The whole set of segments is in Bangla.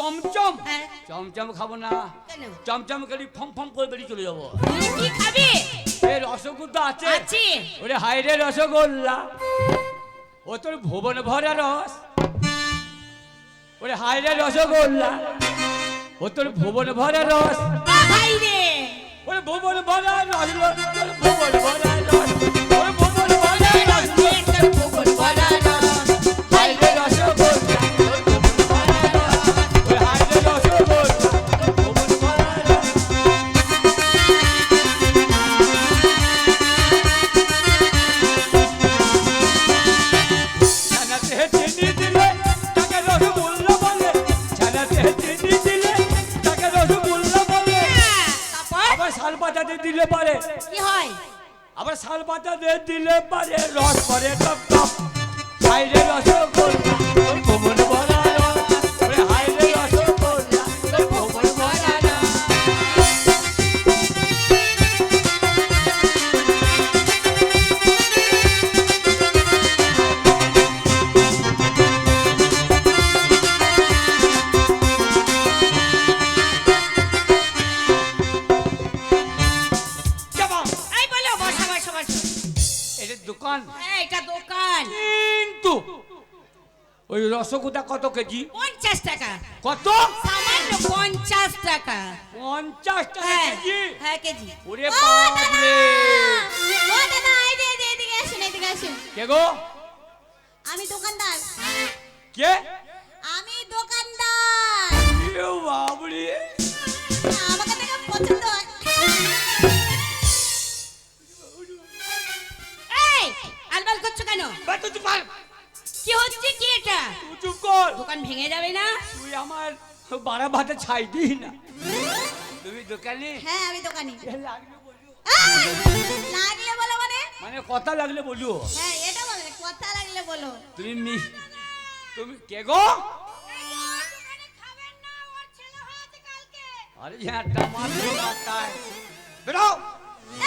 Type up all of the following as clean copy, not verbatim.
চমচম হ্যাঁ। চমচম খাবো না, কেন? চমচম খেলি ফম ফম করে বেরিয়ে চলে যাবো। কি খাবি? এ রসগোল্লা আছে? আছে। ওরে হাইরে রসগোল্লা, ও তোর ভুবন ভরা রস। ওরে হাইরে রসগোল্লা, ও তোর ভুবন ভরা রস। ভাই রে, ওরে ভুবন ভরা রস, তোর ভুবন ভরা রস, ওরে ভুবন ভরা রস, তোর ভুবন ভরা রস। হাইরে রসগোল্লা, তোর ভুবন ভরা রস। ওরে হাইরে রসগোল্লা, তোর ভুবন ভরা রস। ছানাতে চিনি দিলে তাকে রসগোল্লা বলে, ছানাতে চিনি দিলে তাকে রসগোল্লা বলে। তারপর আবার শাল পাতাতে দিলে পারে, কি হয়? আবার শাল পাতাতে দিলে পারে রস পরে টপ টপ। হাইরে রসগোল্লা, তোর ভুবন ভরা রস। ওরে হাইরে রসগোল্লা, তোর ভুবন ভরা রস। কেমন? এই বলো, বসা বসা বসা। এটা দোকান, এটা দোকান। কিন্তু ওই রসগোল্লা কত কেজি? 50 টাকা। কত? সামান্য 50 টাকা। 50 টাকা হ্যাঁ, কেজি? হ্যাঁ কেজি। ওরে বাপরে! ও দাদা, এদিকে আসুন, এদিকে আসুন। কে গো? আমি দোকানদার। কে? আমি দোকানদার। এ বাপরে! আমাকে দেখে পছন্দ হয়। এই, আলবাল করছো কেন? বা তুই চুপ কর, কি হচ্ছে কি এটা? তুই চুপ কর। দোকান ভেঙে যাবে না? তুই আমার বাড়া ভাতে ছাই দিই না। তুমি দোকানে হ্যাঁ, আমি দোকানি। এ লাগলে বলু। লাগলে বলো মানে? মানে কথা লাগলে বলু। হ্যাঁ, এটা বলে কথা লাগলে বলো। তুমি তুমি কে গো? আরে ঝাঁটা মারলো মাথায়। বেরো।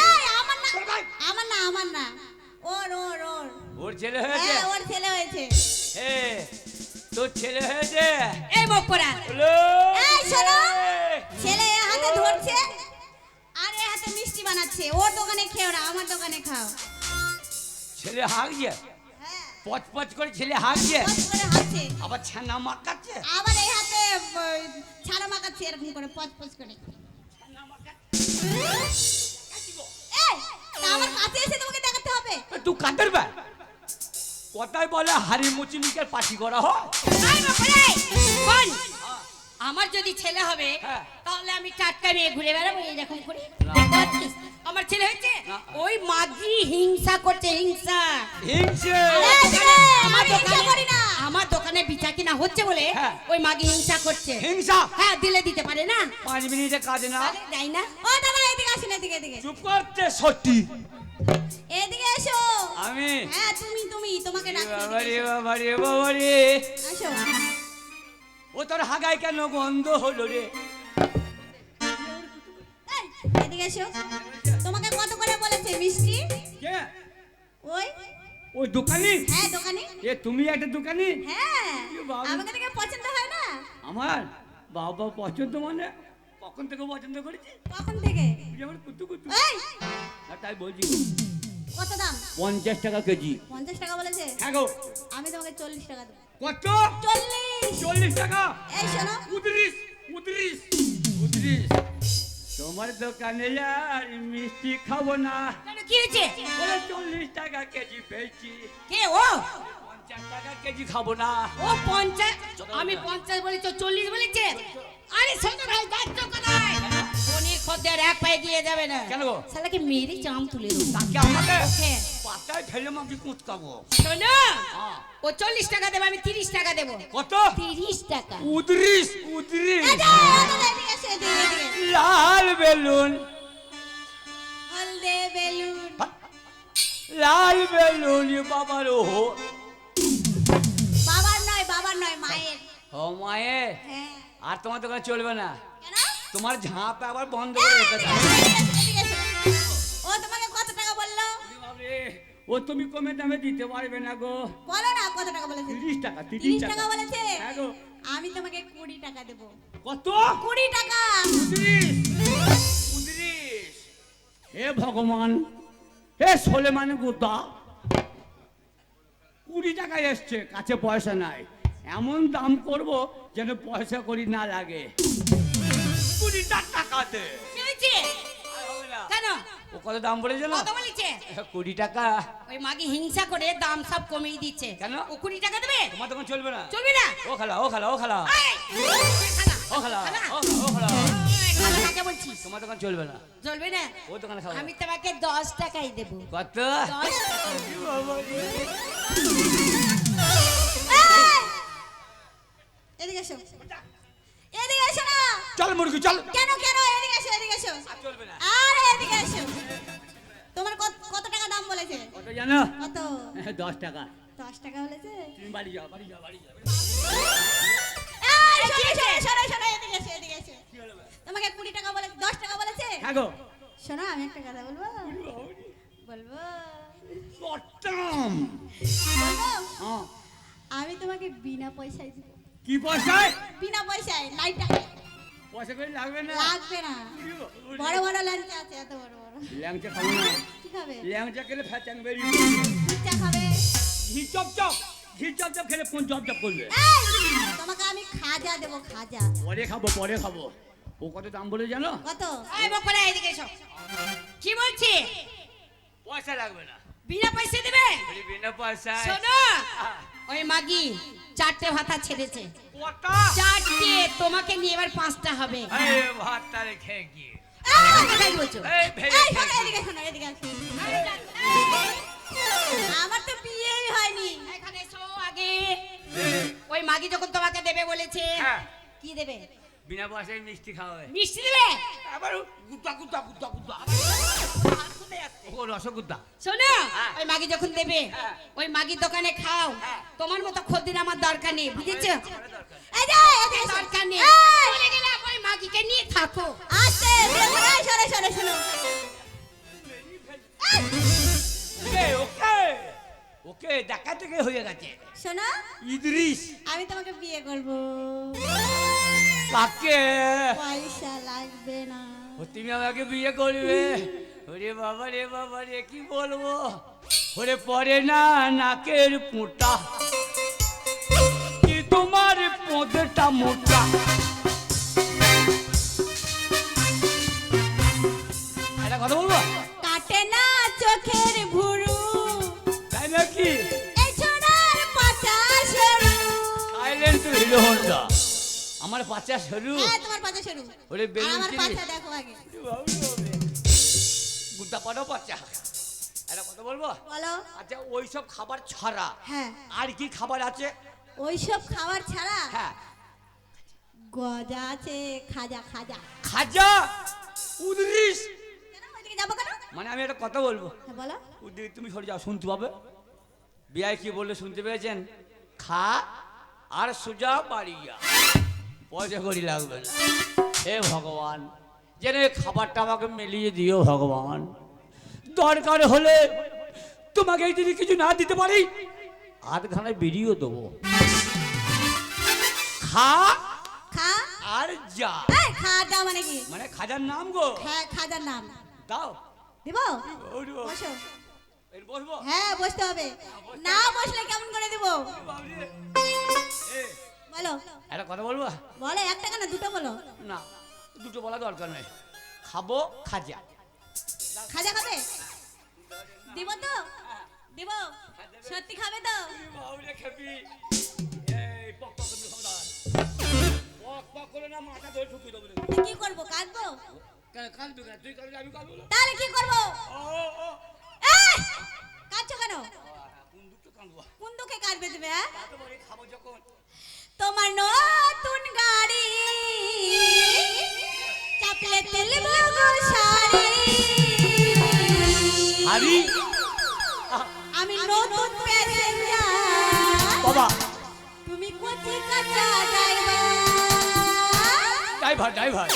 এই, আমার না, বের ভাই। আমার না, আমার না। ওর ওর ওর। ওর ছেলে হয়েছে? হ্যাঁ, ওর ছেলে হয়েছে। হে, তোর ছেলে হয়েছে? এই বকরা, হ্যালো? এই, শোনো। ছেলে এ হাতে ধরছে আর এ হাতে মিষ্টি বানাচ্ছে। ওর দোকানে খেও না, আমার দোকানে খাও। ছেলে হাঁকছে, হ্যাঁ, পচ পচ করে ছেলে হাঁকছে, পচ করে হাঁটছে। আবার ছানা মাকাচ্ছে। আবার এই হাতে ছানা মাখাচ্ছে এরকম করে পচ পচ করে। এই, তা আমার কাছে এসে তোমাকে দেখাতে হবে। তুই কাঁদের বে? কথায় বলে হাড়ি মুচিনিকের পাটি করা হয়। এই বকরা, কোন? আমার যদি ছেলে হবে হ্যাঁ। তাহলে আমি টাটকা নিয়ে ঘুরে বেড়াবো এরকম করে। না। দেখতে পাচ্ছিস? আমার ছেলে হয়েছে না। ওই মাগি হিংসা করছে, হিংসা। হিংসে। এই যে, আমার আমি হিংসা দোকানে করি না। আমার দোকানে বিচা কিনা হচ্ছে বলে হ্যাঁ। ওই মাগি হিংসা করছে। হিংসা? হ্যাঁ, দিলে দিতে পারে না? 5 মিনিটে কাজ না। তাহলে যাই না? ও দাদা, এদিকে আসুন, এদিকে। চুপ করতে সত্যি। এদিকে এসো। আমি হ্যাঁ, তুমি তোমাকে ডাকছি। বাবারে বাবারে বাবারে, আসো। ও তোর হাগায় কেন গন্ধ হলো রে? এই, এদিকে এসো। তোমাকে কত করে বলেছে মিষ্টি? কে? ওই, ওই দোকানি? হ্যাঁ দোকানে। এ তুমি একটা দোকানি? হ্যাঁ, এ বাবা। আমাকে দেখে পছন্দ হয় না? আমার বাবা পছন্দ মানে কখন থেকে পছন্দ করেছি? কখন থেকে? তুই আমার কুতু কুতু। এই, না তাই বলছি, কত দাম? 50 টাকা কেজি। 50 টাকা বলেছে। হ্যাঁ গো। আমি তোমাকে 40 টাকা দেবো। কত? 40। 40 টাকা। এই শোনো, 39। তোমার দোকানে আর মিষ্টি খাবো না। কেন, কি হয়েছে? বলে 40 টাকা কেজি পেয়েছি, কে ও? 50 টাকা কেজি খাবো না। ও 50, আমি 50 বলেছি, ও 40 বলেছে। আরে ছোট ভাই, দেখছো কোথায়? অনেক খদ্দের এক পায়ে গিয়ে যাবে না। কেন গো? শালাকে মেরে চাম তুলে দেবো। তাকে আমাকে হ্যাঁ। পাতায় ফেলে মাকে কুঁচকাবো। শোনো, হ্যাঁ। ও 40 টাকা দেবে, আমি 30 টাকা দেবো। কত? 30 টাকা। 39। এই যে, দাদা, এদিকে এসো, এদিকে। লাল বেলুন, হলদে বেলুন। লাল বেলুন বাবার ও বাবার নয়, মায়ের। ও মায়ের। হ্যাঁ। আর তোমার দোকানে চলবে না, কেন? তোমার ঝাঁপ আবার বন্ধ করে রেখে দাও। এদিকে এসো। ও তোমাকে কত টাকা বললো? বাবারে, ও তুমি কমে দামে দিতে পারবে না গো। বলো না কত টাকা বলেছে। 30 টাকা। 30 টাকা বলেছে। হ্যাঁ গো। আমি তোমাকে 20 টাকা দেবো। কত? 20 টাকা। 29। হে ভগবান, হে সোলেমান গুদা, 20 টাকা এসছে, কাছে পয়সা নাই। এমন দাম করব যেন পয়সা করি না লাগে। 20 টাকা দে। কি হয়েছে? আর হবে না। কেন? ও কত দাম বলেছে না? কত বলেছে? 20 টাকা। ওই মাগি হিংসা করে দাম সব কমিয়ে দিচ্ছে। কেন? ও 20 টাকা দেবে? তোমার দোকান চলবে না। চলবে না? ও খালা, ও খালা, ও খালা, এই, খালা, ও খালা, খালা। ও খালা। এই, খালা কাকে বলছিস? তোমার দোকান চলবে না। চলবে না? ও দোকানে খাবো। আমি তোমাকে 10 টাকাই দেবো। কত? 10 টাকা। এই! এদিকে এসো। এদিকে এসো না। চল মুরগি চল। কেন কেন? এদিকে এসো, এদিকে এসো। আর চলবে না। আরে এদিকে এসো। তোমার কত টাকা দাম বলেছে? কত জানো? কত? 10 টাকা। 10 টাকা বলেছে? তুমি বাড়ি যাও, বাড়ি যাও, বাড়ি যাও। এই, শোনো, এদিকে এসো, এদিকে এসো। তোমাকে 20 টাকা বলে 10 টাকা বলেছে? হ্যাঁ গো। শোনো, আমি একটা কথা বলবো? বলবো? পট্টম। বলবো? হ্যাঁ। আমি তোমাকে বিনা পয়সায় দিব। কি পয়সায়? বিনা পয়সায়, লাই টাকা। পয়সা করে লাগবে না। লাগবে না। বড় বড় ল্যাংচা আছে, এত বড় বড়। ল্যাংচা খাবো না। কি খাবে? ল্যাংচা খেলে ফ্যাচাং বেরিয়ে যাবে। চা খাবে? ঘি চপচপ, ঘি চপচপ খেলে কোন চপচপ করবে? এই, তোমাকে আমি খাজা দেবো, খাজা। পরে খাবো, পরে খাবো। ও কত দাম বলে জানো? কত? এই বকরা এদিকে এসো। কি বলছি? পয়সা লাগবে না। বিনা পয়সা দেবে? বলি বিনা পয়সায়। শোনো, ওই মাগি 4টে ভাতা ছেড়েছে। কটা? 4টে, তোমাকে নিয়ে এবার 5টা হবে। এই ভাত তারে খেয়ে গিয়ে। কোথায় বলছো? এই ভেজে এই, শোনো, খেয়ে এদিকে শোনো, এদিকে আসো। আমার তো বিয়েই হয়নি। এখানে এসো আগে। ওই মাগি যখন তোমাকে দেবে বলেছে, হ্যাঁ। কি দেবে? বিনা পয়সায় মিষ্টি খাওয়াবে। মিষ্টি দেবে? আবার গুদ্দা গুদ্দা গুদ্দা গুদ্দা। ও রসগুদ্দা। শোনো, হ্যাঁ। ওই মাগি যখন দেবে, হ্যাঁ। ওই মাগির দোকানে খাও। হ্যাঁ। তোমার মতো খদ্দের আমার দরকার নেই, বুঝেছো? এই যে, এদিকে এসো। দরকার নেই। এই, চলে গেলাম, ওই মাগিকে নিয়ে থাকো। আস্তে, দেখো, এই, শোনো, শোনো। ওকে ওকে ওকে দেখা থেকে হয়ে গেছে। শোনো, ইদ্রিস। আমি তোমাকে বিয়ে করব। কাকে? পয়সা লাগবে না। ও তুমি আমাকে বিয়ে করবে? ওরে বাবা রে বাবা রে, কি বলবো? ওরে পরে না নাকের পোঁটা, কি তোমার পোঁদটা মোটা। একটা কথা বলবো? কাটে না চোখের ভুরু, তাই নাকি? এই ছোড়ার পাছা সরু। Silent Hilo Honda. আমার পাচা সরু। হ্যাঁ, তোমার পাছা সরু। ওরে আর বেলুন আমার চিনি। পাছা দেখো আগে। গুদ্দা পাড়ো পাচা। একটা কথা বলবো? বলো। আচ্ছা, ওইসব খাবার ছাড়া হ্যাঁ, আর কি খাবার আছে? ওইসব খাবার ছাড়া হ্যাঁ। গজা আছে, খাজা খাজা। খাজা? উদ্রিস। কেন ওইদিকে যাবো কেন? মানে আমি একটা কথা বলবো। হ্যাঁ, বলো। উদ্রিস, তুমি সরে যাও, শুনতে পাবে। বিয়ায় কি বললে শুনতে পেয়েছেন? খা আর সোজা বাড়ি যা, পয়সা করি লাগবে না। হে ভগবান, যেন এই খাবারটা আমাকে মিলিয়ে দিও ভগবান। দরকার হলে তোমাকে যদি কিছু না দিতে পারি, আধখানে বেরিয়েও দেবো। খা খা আর যা। এই, খাজা মানে কি? মানে খাজার নাম গো। হ্যাঁ, খাজার নাম। দাও। দিব? বসবো। বসো। বসবো। হ্যাঁ, বসতে হবে। না বসলে কেমন করে দিব? এ, বলো। একটা কথা বলবো? বলো, একটা কেন দুটো বলো। না, দুটো বলা দরকার নেই। খাবো খাজা। খাজা খাবে? দিব তো? দিব? সত্যি খাবে তো? বাবুরে খেপি। এই পক পক করে খবরদার। পক পক করে না, মাথা ধরে ঠুকিয়ে দেবো রে। তো কি করবো, কাটবো? কেন কাঁদবি কেন? তুই কাঁদবি, আমি কাঁদবো না। তাহলে কি করবো? ও ও এই, কাটছো কেন? কোন দুটো কাঁদবো? কোন দুঃখে কাটবে তুমি? হ্যাঁ, তারপরে খাবো যখন। তোমার নতুন গাড়ি চাপলে তুলবো গো শাড়ি। হারি আমি নতুন প্যাসেঞ্জার, বাবা। তুমি কচি কাঁচা ড্রাইভার। Driver driver.